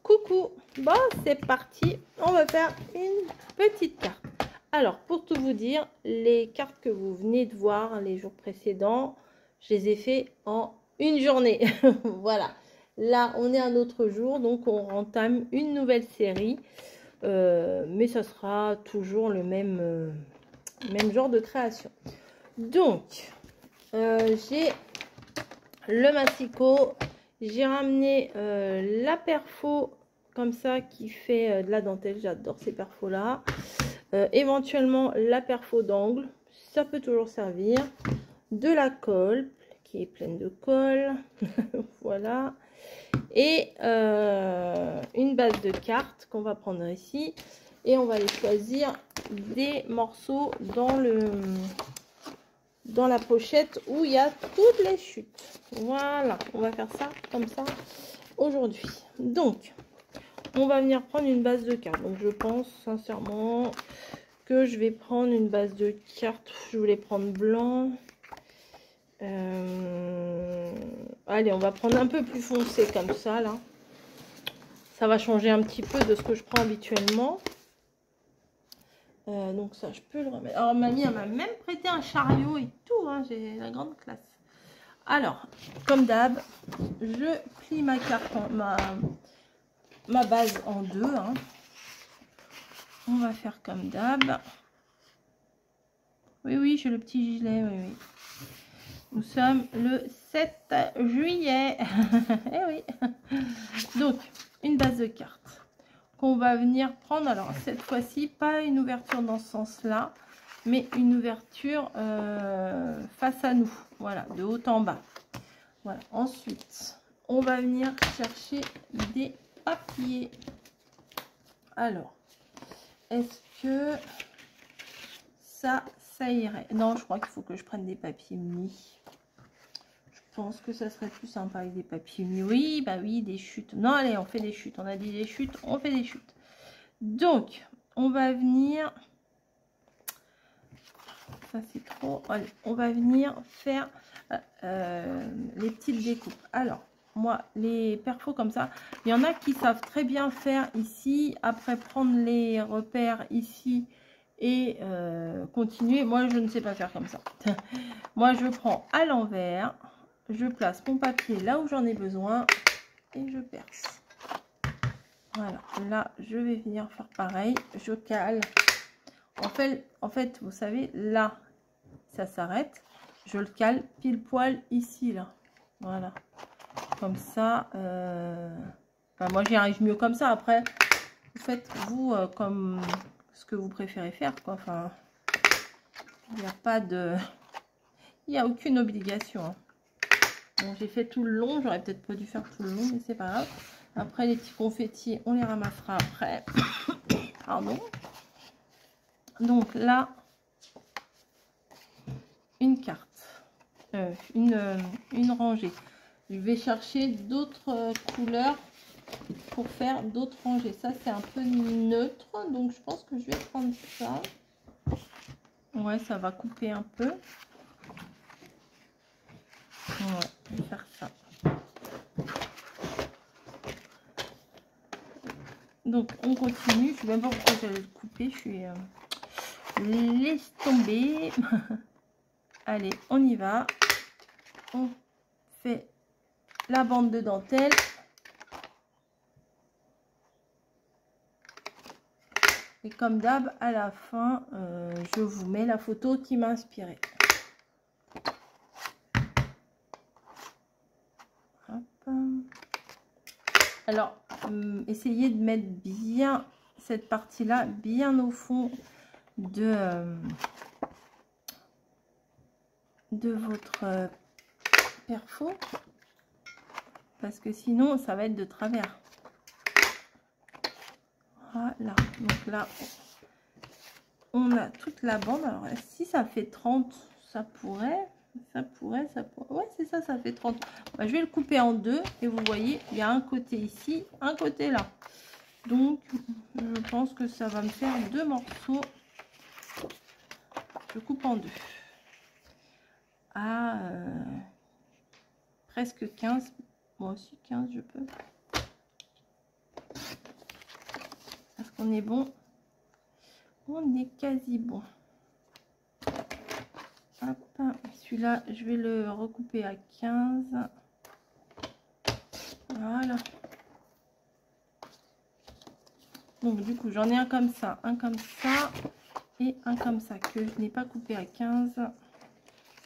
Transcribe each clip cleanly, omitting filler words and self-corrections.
Coucou, bon c'est parti, on va faire une petite carte. Alors pour tout vous dire, les cartes que vous venez de voir les jours précédents, je les ai fait en une journée. Voilà, là on est un autre jour, donc on entame une nouvelle série, mais ça sera toujours le même genre de création. Donc j'ai le massicot. J'ai ramené la perfo comme ça qui fait de la dentelle. J'adore ces perfos là. Éventuellement la perfo d'angle, ça peut toujours servir. De la colle qui est pleine de colle. Voilà. Et une base de cartes qu'on va prendre ici. Et on va aller choisir des morceaux dans la pochette où il y a toutes les chutes. Voilà, on va faire ça comme ça aujourd'hui. Donc, on va venir prendre une base de cartes. Donc, je pense sincèrement que je vais prendre une base de cartes. Je voulais prendre blanc. Allez, on va prendre un peu plus foncé comme ça, là. Ça va changer un petit peu de ce que je prends habituellement. Donc ça, je peux le remettre. Alors, mamie, elle m'a même prêté un chariot et tout. Hein, j'ai la grande classe. Alors, comme d'hab, je plie ma carte, ma base en deux. Hein. On va faire comme d'hab. Oui, oui, j'ai le petit gilet. Oui, oui. Nous sommes le 7 juillet. Eh oui. Donc, une base de cartes qu'on va venir prendre. Alors, cette fois-ci, pas une ouverture dans ce sens-là, mais une ouverture face à nous. Voilà, de haut en bas. Voilà. Ensuite, on va venir chercher des papiers. Alors, est-ce que ça irait? Non, je crois qu'il faut que je prenne des papiers unis. Je pense que ça serait plus sympa avec des papiers unis. Oui, bah oui, des chutes. Non, allez, on fait des chutes. On a dit des chutes, on fait des chutes. Donc, on va venir... Ça, c'est trop... Allez, on va venir faire les petites découpes. Alors, moi, les perfos comme ça, il y en a qui savent très bien faire ici, après prendre les repères ici et continuer. Moi, je ne sais pas faire comme ça. Moi, je prends à l'envers, je place mon papier là où j'en ai besoin et je perce. Voilà, là, je vais venir faire pareil. Je cale. En fait, vous savez, là, ça s'arrête. Je le cale pile poil ici, là. Voilà. Comme ça. Enfin, moi, j'y arrive mieux comme ça. Après, vous faites, vous, comme ce que vous préférez faire, quoi. Enfin, il n'y a pas de... Il n'y a aucune obligation. Hein. Bon, j'ai fait tout le long. J'aurais peut-être pas dû faire tout le long, mais c'est pas grave. Après, les petits confettis, on les ramassera après. Pardon. Donc là, une carte. Une rangée. Je vais chercher d'autres couleurs pour faire d'autres rangées. Ça, c'est un peu neutre. Donc, je pense que je vais prendre ça. Ouais, ça va couper un peu. Ouais, je vais faire ça. Donc, on continue. Je ne sais même pas pourquoi j'allais le couper. Je suis... laisse tomber. Allez, on y va. On fait la bande de dentelle. Et comme d'hab, à la fin, je vous mets la photo qui m'a inspiré. Alors, essayez de mettre bien cette partie-là, bien au fond de votre perfo. Parce que sinon, ça va être de travers. Voilà. Donc là, on a toute la bande. Alors, si ça fait 30, ça pourrait. Ouais, c'est ça, ça fait 30. Bah, je vais le couper en deux. Et vous voyez, il y a un côté ici, un côté là. Donc, je pense que ça va me faire deux morceaux. Je coupe en deux. À presque 15. Moi aussi, 15, je peux. Est-ce qu'on est bon? On est quasi bon. Celui-là, je vais le recouper à 15. Voilà. Donc du coup, j'en ai un comme ça et un comme ça que je n'ai pas coupé à 15.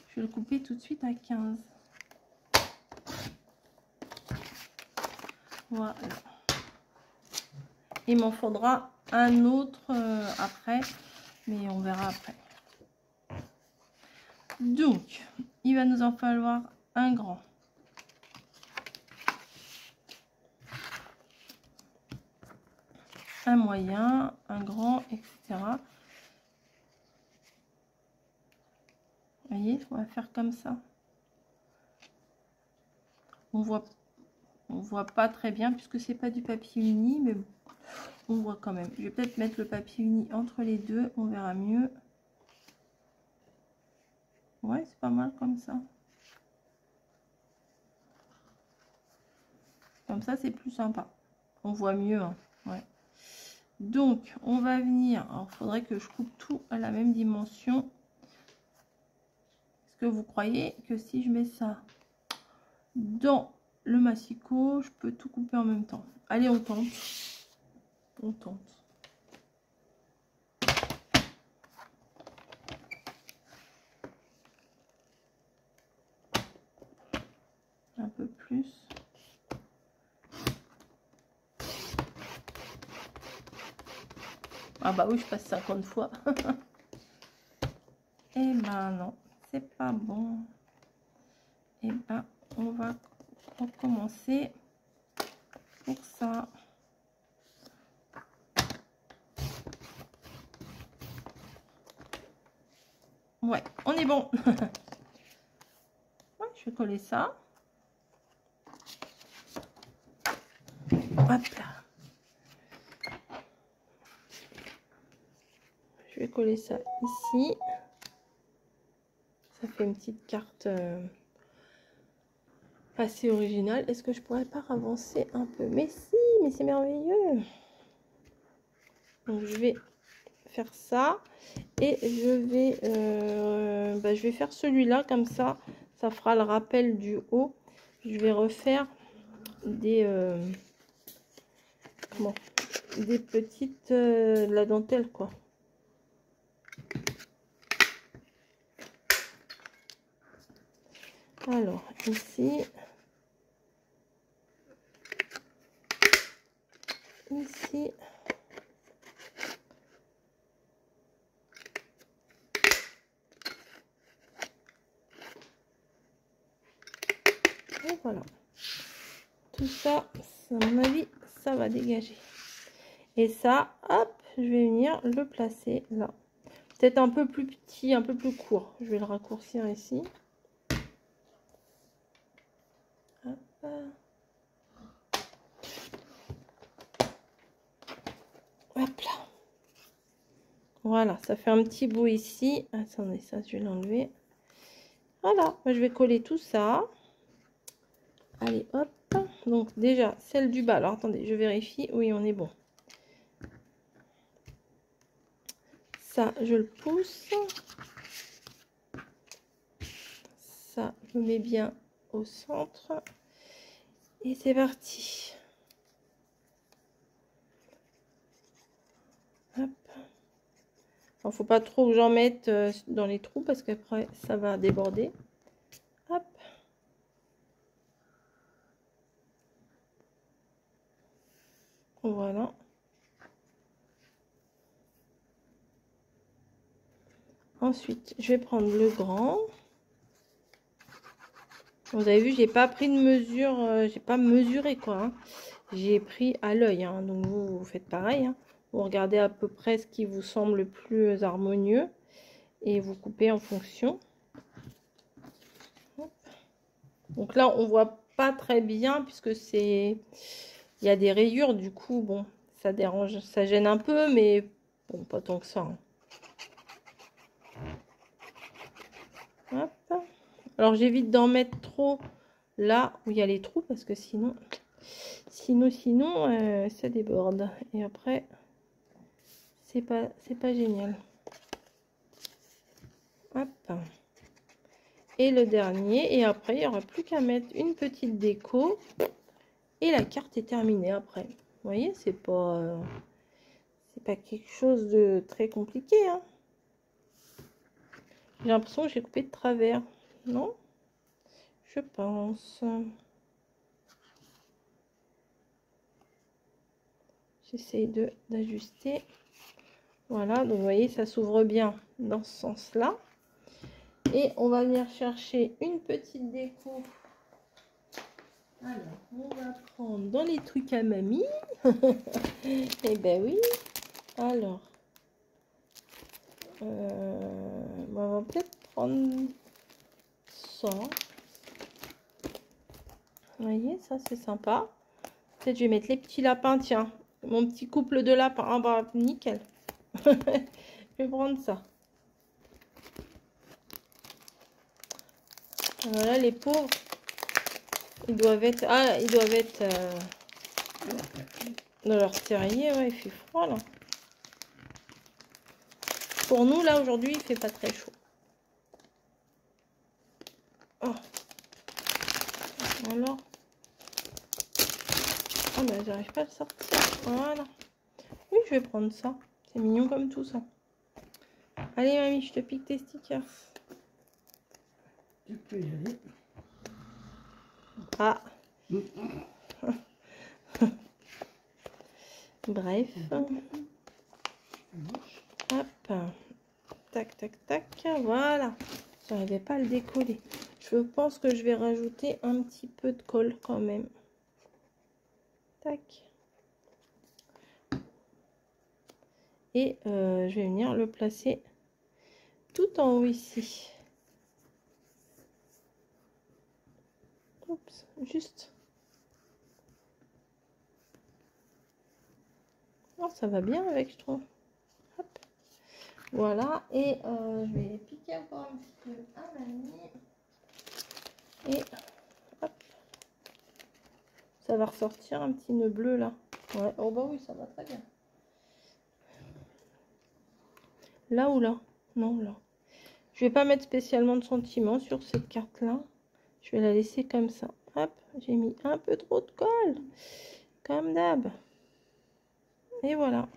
Je vais le couper tout de suite à 15. Voilà. Il m'en faudra un autre après, mais on verra après. Donc, il va nous en falloir un grand. Un moyen, un grand, etc. Vous voyez, on va faire comme ça. On voit pas très bien puisque c'est pas du papier uni, mais bon, on voit quand même. Je vais peut-être mettre le papier uni entre les deux, on verra mieux. Ouais, c'est pas mal comme ça. Comme ça, c'est plus sympa. On voit mieux, hein. Ouais. Donc, on va venir. Alors, il faudrait que je coupe tout à la même dimension. Est-ce que vous croyez que si je mets ça dans le massicot, je peux tout couper en même temps? Allez, on tente. On tente. Un peu plus. Ah bah oui, je passe 50 fois. Eh ben non, c'est pas bon. Eh ben, on va recommencer pour ça. Ouais, on est bon. Ouais, je vais coller ça. Hop là. Je vais coller ça ici. Ça fait une petite carte assez originale. Est-ce que je pourrais pas avancer un peu? Mais si, mais c'est merveilleux. Donc je vais faire ça et je vais faire celui-là comme ça. Ça fera le rappel du haut. Je vais refaire des des petites la dentelle quoi. Alors ici et voilà, tout ça à mon avis ça va dégager. Et ça, hop, je vais venir le placer là. Peut-être un peu plus petit, un peu plus court. Je vais le raccourcir ici. Hop. Hop là. Voilà, ça fait un petit bout ici. Attendez, ça, je vais l'enlever. Voilà, je vais coller tout ça. Allez, hop. Donc déjà, celle du bas. Alors, attendez, je vérifie. Oui, on est bon. Ça, je le pousse. Ça, je me mets bien au centre. Et c'est parti. Hop. Alors, faut pas trop que j'en mette dans les trous parce qu'après, ça va déborder. Hop. Voilà. Ensuite, je vais prendre le grand. Vous avez vu, j'ai pas pris de mesure, j'ai pas mesuré quoi. Hein. J'ai pris à l'œil. Hein. Donc vous faites pareil. Hein. Vous regardez à peu près ce qui vous semble le plus harmonieux et vous coupez en fonction. Hop. Donc là, on voit pas très bien puisque il y a des rayures. Du coup, bon, ça dérange, ça gêne un peu, mais bon, pas tant que ça. Hein. Hop. Alors j'évite d'en mettre trop là où il y a les trous parce que sinon Sinon, ça déborde. Et après, c'est pas génial. Hop. Et le dernier. Et après, il n'y aura plus qu'à mettre une petite déco. Et la carte est terminée après. Vous voyez, c'est pas quelque chose de très compliqué. Hein. J'ai l'impression que j'ai coupé de travers. Non? Je pense. J'essaie d'ajuster. Voilà, donc vous voyez, ça s'ouvre bien dans ce sens-là. Et on va venir chercher une petite déco. Alors, on va prendre dans les trucs à mamie. Eh ben oui. Alors, on va peut-être prendre ça. Vous voyez, ça c'est sympa. Peut-être je vais mettre les petits lapins, tiens. Mon petit couple de lapins. Ah bah, nickel. Je vais prendre ça. Voilà, les pauvres. Ils doivent être... Ah, ils doivent être dans leur terrier. Ouais, il fait froid, là. Pour nous, là, aujourd'hui, il fait pas très chaud. Oh. Alors. Ah, ben, j'arrive pas à le sortir. Voilà. Oui, je vais prendre ça. C'est mignon comme tout, ça. Allez, mamie, je te pique tes stickers. Tu peux y aller. Ah. Bref. Hop. Tac, tac, tac. Voilà. J'arrivais pas à le décoller. Je pense que je vais rajouter un petit peu de colle quand même. Tac. Et je vais venir le placer tout en haut ici. Oups, juste. Oh, ça va bien avec, je trouve. Hop. Voilà. Et je vais piquer encore un petit peu à mamie. Et hop. Ça va ressortir un petit nœud bleu là. Ouais. Oh bah oui, ça va très bien. Là ou là? Non, là. Je vais pas mettre spécialement de sentiments sur cette carte là. Je vais la laisser comme ça. Hop, j'ai mis un peu trop de colle. Comme d'hab. Et voilà.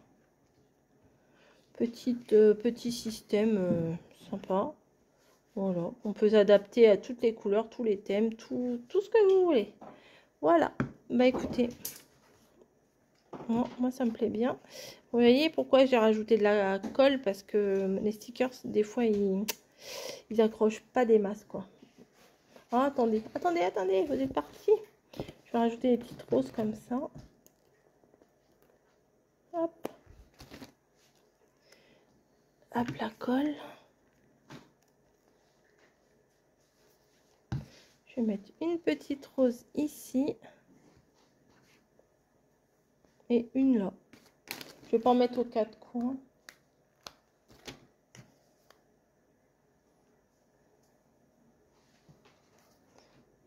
Petit système sympa. Voilà. On peut s'adapter à toutes les couleurs, tous les thèmes, tout ce que vous voulez. Voilà. Bah écoutez. Moi ça me plaît bien. Vous voyez pourquoi j'ai rajouté de la colle? Parce que les stickers, des fois, ils accrochent pas des masses, quoi. Oh, attendez, vous êtes partis. Je vais rajouter des petites roses comme ça. Hop. Hop, la colle. Je vais mettre une petite rose ici. Et une là. Je vais pas en mettre aux quatre coins.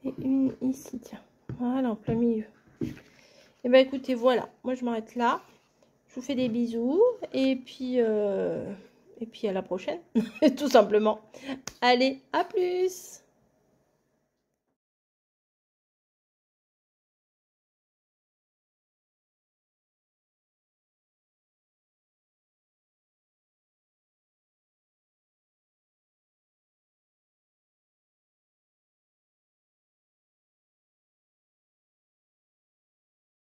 Et une ici, tiens. Voilà, en plein milieu. Et ben écoutez, voilà. Moi, je m'arrête là. Je vous fais des bisous. Et puis à la prochaine. Tout simplement. Allez, à plus!